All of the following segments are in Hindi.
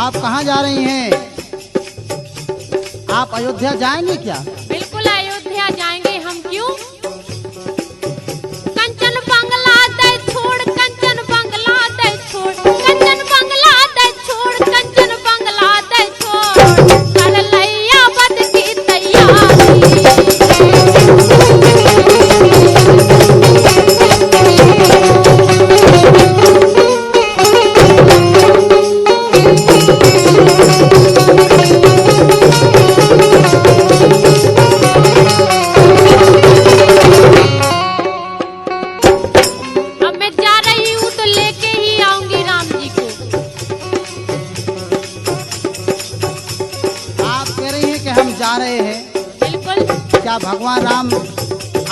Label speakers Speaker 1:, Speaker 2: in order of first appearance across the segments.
Speaker 1: आप कहाँ जा रही हैं? आप अयोध्या जाएंगी क्या?
Speaker 2: बिल्कुल अयोध्या जाएंगे हम। क्यों? कंचन बंगला दे छोड़, कंचन बंगला दे छोड़, कंचन बंगला दे छोड़, कंचन बंगला दे छोड़, कर लैया बद की तैयारी। अब मैं जा रही हूँ तो लेके ही आऊंगी राम जी को।
Speaker 1: आप कह रही हैं कि हम जा रहे हैं,
Speaker 2: बिल्कुल
Speaker 1: क्या भगवान राम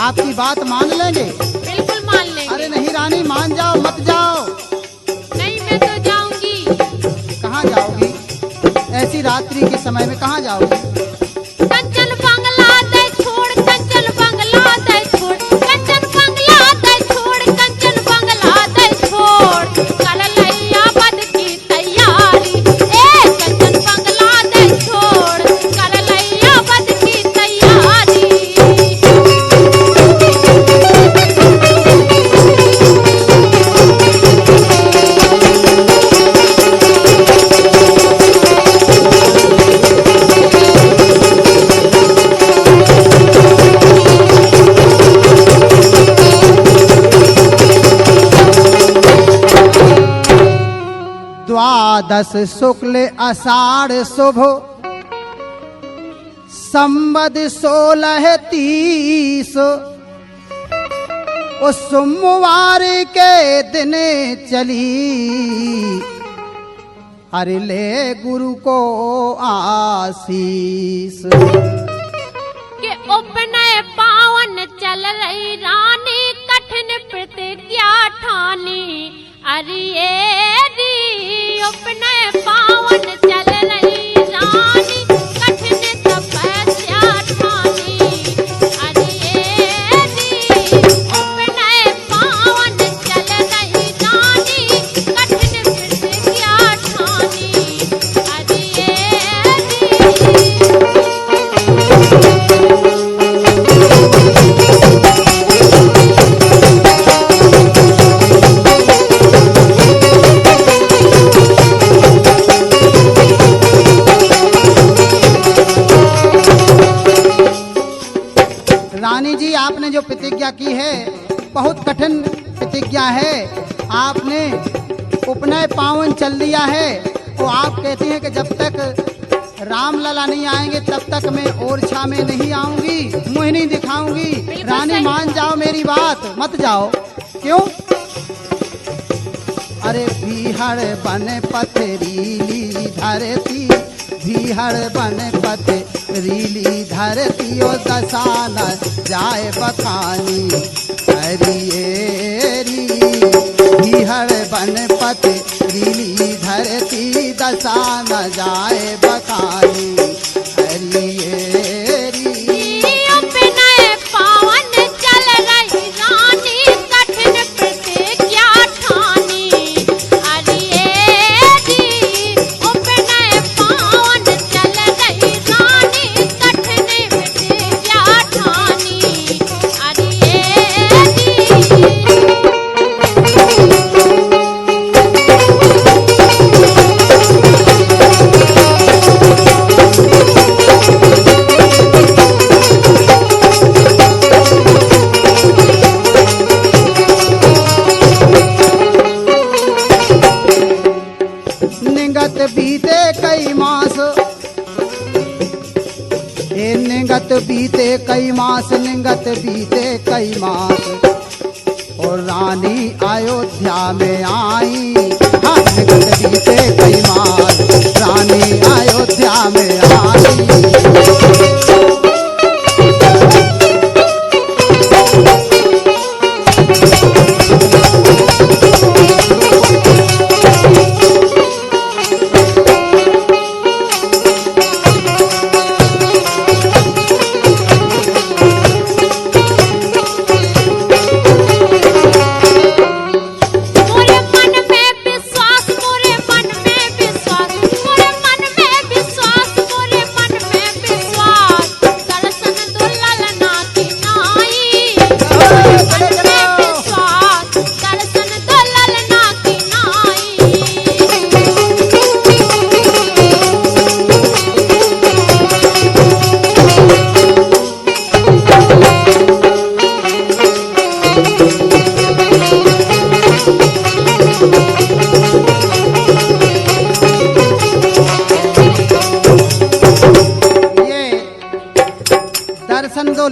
Speaker 1: आपकी बात मान लेंगे?
Speaker 2: बिल्कुल मान लेंगे।
Speaker 1: अरे नहीं रानी, मान जाओ, मत जाओ।
Speaker 2: नहीं, मैं तो जाऊंगी।
Speaker 1: कहाँ जाओगी? ऐसी रात्रि के समय में कहाँ जाओगी?
Speaker 2: कंचन बंगला दे छोड़, कंचन बंगला दे छोड़, कंचन बंगला दे छोड़, कंचन बंगला दे छोड़, कर लैया बद की तैयारी। ए कंचन बंगला दे छोड़, कर लैया बद की तैयारी।
Speaker 1: द्वादश शुक्ल आषाढ़ शुभ संवद 1630 उस सोमवार के दिन चली, अरे ले गुरु को आशीष।
Speaker 2: के उपनय पावन चल रही रानी, कठिन प्रतिज्ञा ठानी। अरे री उपनय पावन चल रही रानी, कठिन तपस्या ठानी। अरे री उपनय पावन चल रही रानी, कठिन प्रतिज्ञा ठानी। अरे
Speaker 1: रानी जी, आपने जो प्रतिज्ञा की है बहुत कठिन प्रतिज्ञा है। आपने उपनय पावन चल दिया है, तो आप कहती हैं कि जब तक राम लला नहीं आएंगे तब तक मैं ओरछा में नहीं आऊंगी, मुंह नहीं दिखाऊंगी। रानी मान जाओ मेरी बात, मत जाओ। क्यों? अरे भीहड़ बन पथरीली धरती, भीहड़ बन पथरीली धरती, ओ दसान जाए बखानी। हरियेरी भीहड़ बन पथरीली धरती, दसान जाए बखानी। हरियेरी
Speaker 2: उपनय पावन चल रही रानी, कठिन प्रतिज्ञा ठानी। अरे री उपनय पावन चल रही रानी, कठिन प्रतिज्ञा ठानी। अरे
Speaker 1: निगत बीते कई मास, हे निगत बीते कई मास, निगत बीते कई मास, और रानी अयोध्या में आई। हाँ, निगत बीते कई मास, रानी अयोध्या में आई।
Speaker 2: मोरे मन में विश्वास, मोरे मन में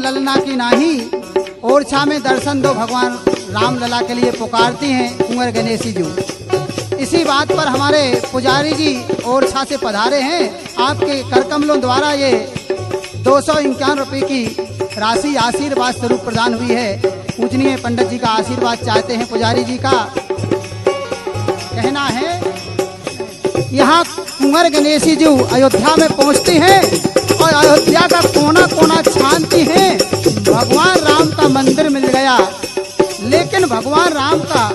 Speaker 1: ललना की नाही, ओरछा में दर्शन दो भगवान राम लला के लिए पुकारती हैं कुंवर गणेशी जी। इसी बात पर हमारे पुजारी जी ओरछा से पधारे हैं। आपके करकमलों द्वारा ये 251 रुपये की राशि आशीर्वाद स्वरूप प्रदान हुई है। पूजनीय पंडित जी का आशीर्वाद चाहते हैं। पुजारी जी का कहना है, यहाँ कुंवर गणेशी जी अयोध्या में पहुँचती हैं और अयोध्या का कोना कोना छानती हैं। भगवान राम का मंदिर मिल गया, लेकिन भगवान राम का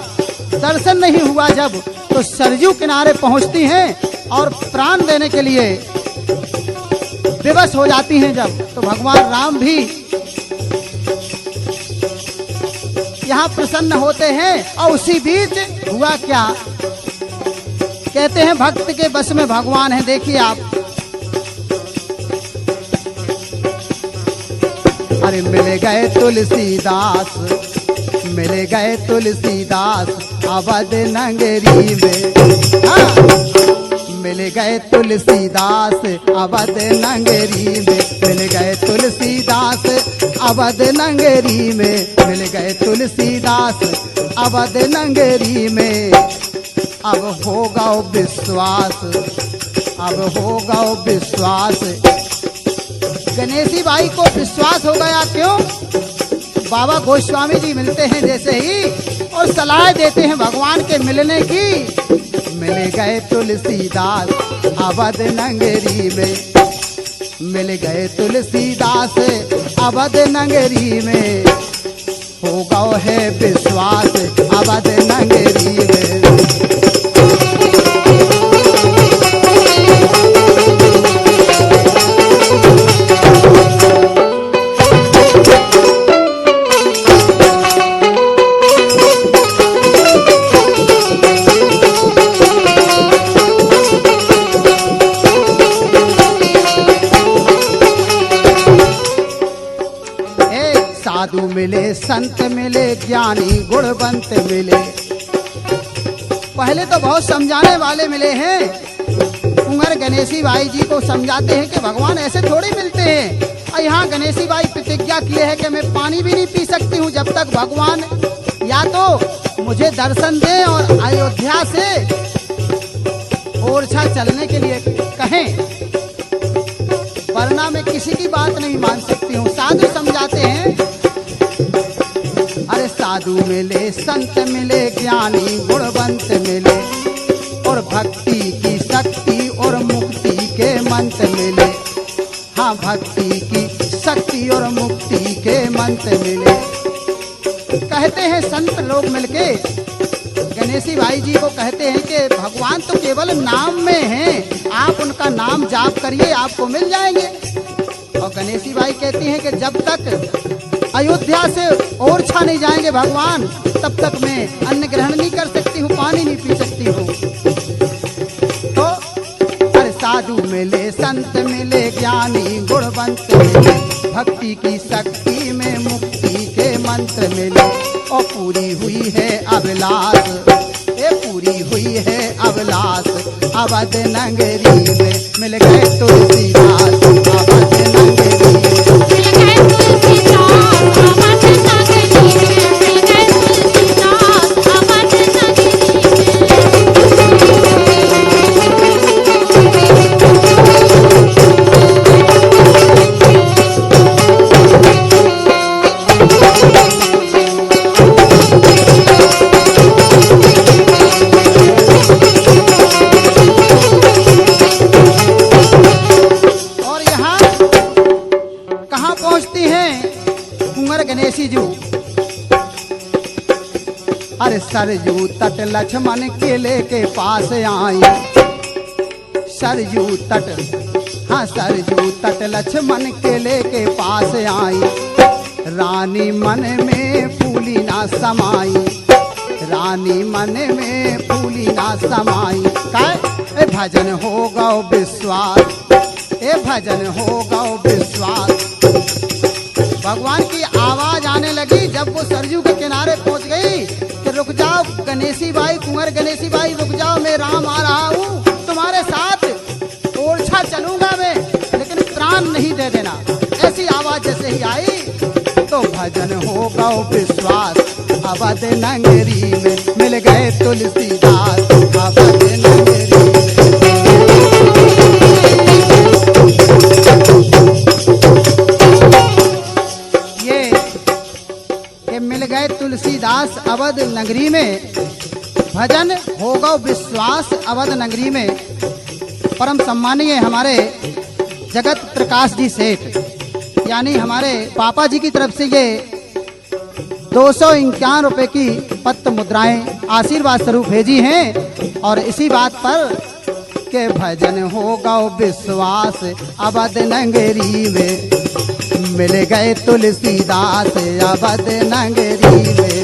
Speaker 1: दर्शन नहीं हुआ। जब तो सरयू किनारे पहुँचती हैं और प्राण देने के लिए विवश हो जाती हैं। जब तो भगवान राम भी यहाँ प्रसन्न होते हैं। और उसी बीच हुआ क्या, कहते हैं भक्त के बस में भगवान है। देखिए आप, अरे मिल गए तुलसीदास, मिल गए तुलसीदास अवध नगरी में। हाँ, मिल गए तुलसीदास अवध नगरी में, मिल गए तुलसीदास अवध नगरी में, मिल गए तुलसीदास अवध नगरी में। अब होगा विश्वास, अब होगा विश्वास। गणेशी बाई को विश्वास हो गया। क्यों? बाबा गोस्वामी जी मिलते हैं जैसे ही और सलाह देते हैं भगवान के मिलने की। मिल गए तुलसीदास अवध नगरी में, मिल गए तुलसीदास अवध नगरी में। होगा है विश्वास अवध नगरी में। साधु मिले, संत मिले, ज्ञानी गुणवंत मिले। पहले तो बहुत समझाने वाले मिले हैं। कुंवर गणेशी बाई जी को समझाते हैं कि भगवान ऐसे थोड़ी मिलते हैं। और यहाँ गणेशी बाई प्रतिज्ञा की है कि मैं पानी भी नहीं पी सकती हूँ जब तक भगवान या तो मुझे दर्शन दें और अयोध्या से ओरछा चलने के लिए कहें, वरना मैं किसी की बात नहीं मान सकती हूँ। साधु समझाते हैं, अरे साधु मिले, संत मिले, ज्ञानी गुणवंत मिले, और भक्ति की शक्ति और मुक्ति के मंत्र मिले। हाँ, भक्ति की शक्ति और मुक्ति के मंत्र मिले। कहते हैं संत लोग मिलके गणेशी बाई जी को कहते हैं कि भगवान तो केवल नाम में हैं, आप उनका नाम जाप करिए, आपको मिल जाएंगे। और गणेशी बाई कहती हैं कि जब तक अयोध्या से ओरछा नहीं जाएंगे भगवान, तब तक मैं अन्न ग्रहण नहीं कर सकती हूँ, पानी नहीं पी सकती हूँ। तो हर साधु मिले, संत मिले, ज्ञानी गुणवंत मिले, भक्ति की शक्ति में मुक्ति के मंत्र मिले। और पूरी हुई है अभिलाष, ये पूरी हुई है अभिलाष अवध नगरी में। मिल गए तुलसीदास अवध नगरी में,
Speaker 2: मिल गए तुलसीदास अवध नगरी में, मिल गए तुलसीदास अवध नगरी
Speaker 1: गणेशी जी। अरे सरयू तट लक्ष्मण किले के पास आई, सरयू तट, हाँ सरयू तट लक्ष्मण किले के पास आई। रानी मन में फूली ना समाई, रानी मन में फूली ना समाई। काय भजन हो गौ विश्वास, ए भजन हो गौ विश्वास। भगवान की आवाज आने लगी जब वो सरयू के किनारे पहुंच गई कि रुक जाओ Ganeshi by, Kunwar Ganeshi by रुक जाओ, मैं राम आ रहा हूँ, तुम्हारे साथ ओरछा चलूंगा मैं, लेकिन प्राण नहीं दे देना। ऐसी आवाज जैसे चली आई तो भजन हो गौ विश्वास अवध नगरी में मिल गए तुलसीदास अवध नगरी में। ये मिल गए तुलसीदास अवध नगरी में, भजन हो गौ विश्वास अवध नगरी में। परम सम्मानीय हमारे जगत प्रकाश जी सेठ यानी हमारे पापा जी की तरफ से ये 251 रुपए की पत्र मुद्राएं आशीर्वाद स्वरूप भेजी हैं। और इसी बात पर के भजन हो गौ विश्वास अवध नगरी में मिल गए तुलसीदास अवध नगरी में।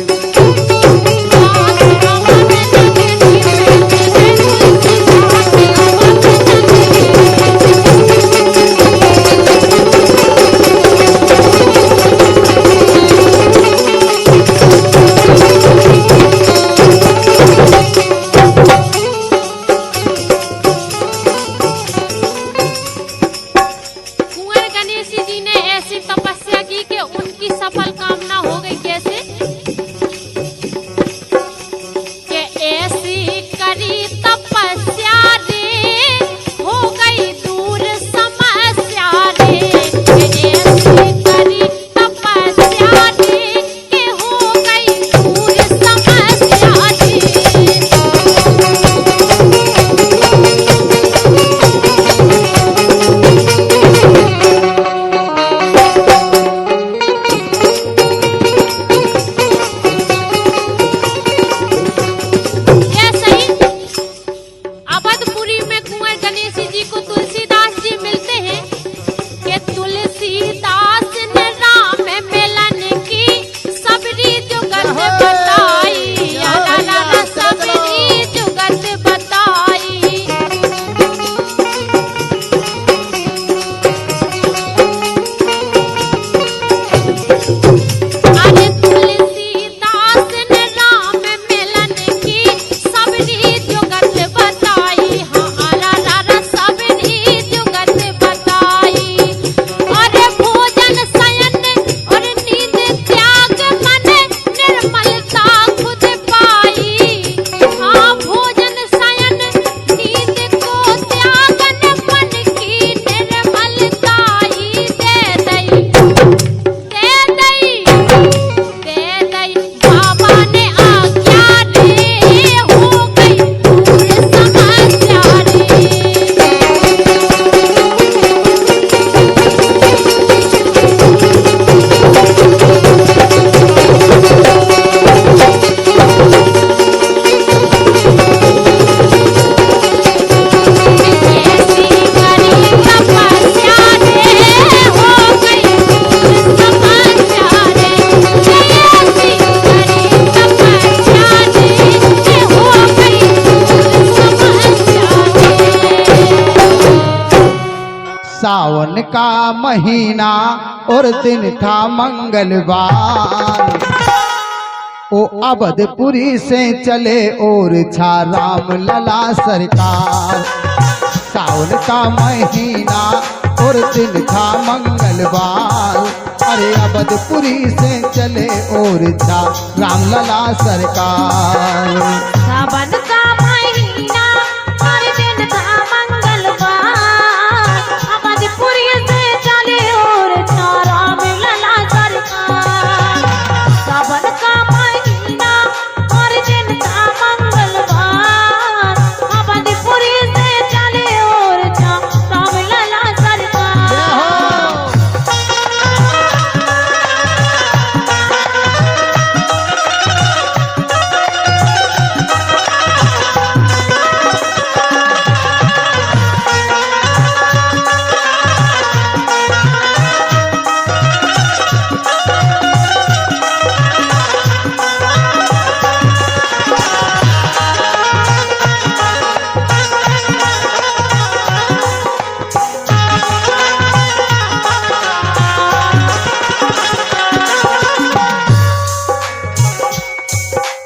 Speaker 1: सावन का महीना और दिन था मंगलवार, ओ अवधपुरी से चले और छा राम लला सरकार। सावन का महीना और दिन था मंगलवार, अरे अवधपुरी से चले और छा राम लला सरकार।
Speaker 2: सावन का महीना और दिन था मंगलवार, अवधपुरी से चले और छा राम लला सरकार। सावन का महीना और दिन था मंगलवार, अवधपुरी से चले और छा राम लला सरकार।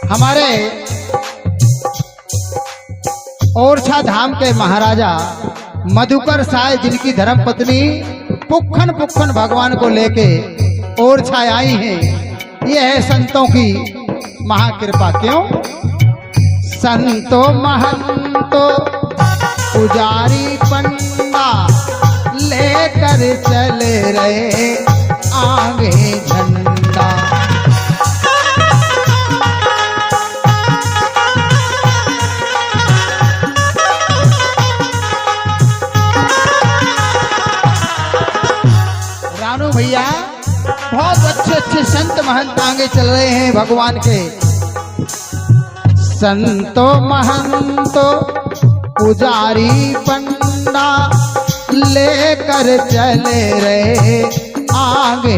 Speaker 1: हमारे ओरछा धाम के महाराजा मधुकर साय, जिनकी धर्म पत्नी पुक्खन पुक्खन भगवान को लेके और छाई आई हैं। ये है संतों की महाकृपा। क्यों? संतो महंतो पुजारी पंडा लेकर चले रहे आगे झंडा। रानू भैया बहुत अच्छे अच्छे संत महंत आगे चल रहे हैं भगवान के। संतो महंतो पुजारी पंडा लेकर चले रहे आगे